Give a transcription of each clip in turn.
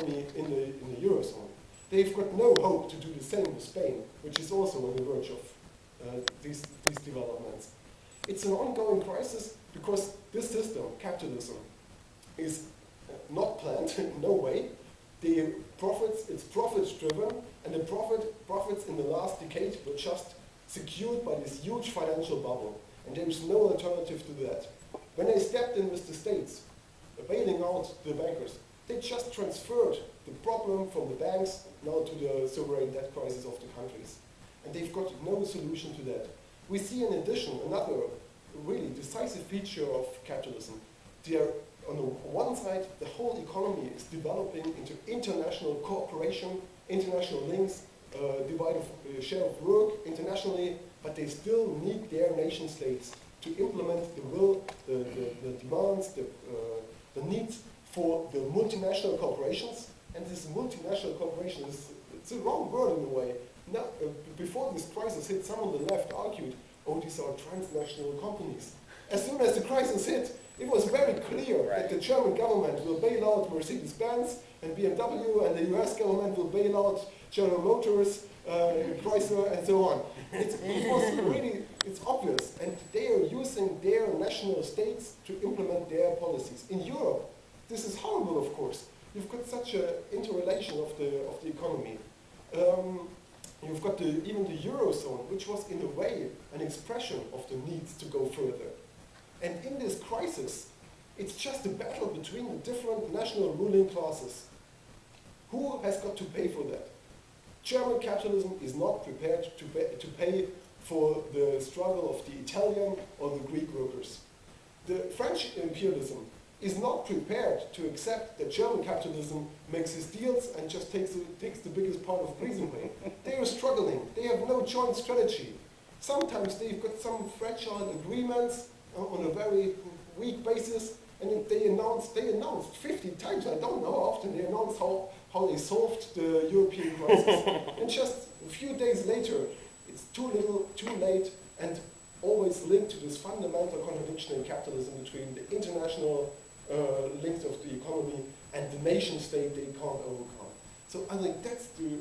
Germany in the Eurozone. They've got no hope to do the same with Spain, which is also on the verge of these developments. It's an ongoing crisis because this system, capitalism, is not planned in no way. It's profit-driven, and the profits in the last decade were just secured by this huge financial bubble, and there is no alternative to that. When they stepped in with the states, bailing out the bankers, they just transferred the problem from the banks now to the sovereign debt crisis of the countries. And they've got no solution to that. We see in addition another really decisive feature of capitalism. On the one side, the whole economy is developing into international cooperation, international links, share of work internationally, but they still need their nation states to implement the will, the demands, the needs for the multinational corporations. And this multinational corporation it's a wrong word in a way. Now, before this crisis hit, some on the left argued, oh, these are transnational companies. As soon as the crisis hit, it was very clear that the German government will bail out Mercedes-Benz and BMW, and the US government will bail out General Motors, Chrysler, and so on. It's obvious, and they are using their national states to implement their policies. In Europe, this is horrible, of course. You've got such an interrelation of the economy. You've got even the Eurozone, which was in a way an expression of the needs to go further. And in this crisis, it's just a battle between the different national ruling classes. Who has got to pay for that? German capitalism is not prepared to pay for the struggle of the Italian or the Greek workers. The French imperialism is not prepared to accept that German capitalism makes its deals and just takes the biggest part of prison pay. They are struggling. They have no joint strategy. Sometimes they've got some fragile agreements on a very weak basis, and they announced 50 times, I don't know how often, they announced how they solved the European crisis. And just a few days later, it's too little, too late, and always linked to this fundamental contradiction in capitalism between the international links of the economy and the nation state they can't overcome. So I think that's the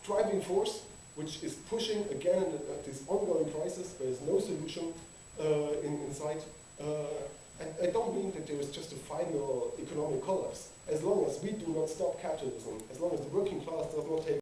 driving force which is pushing again this ongoing crisis. There is no solution in sight. And I don't mean that there is just a final economic collapse. As long as we do not stop capitalism, as long as the working class does not take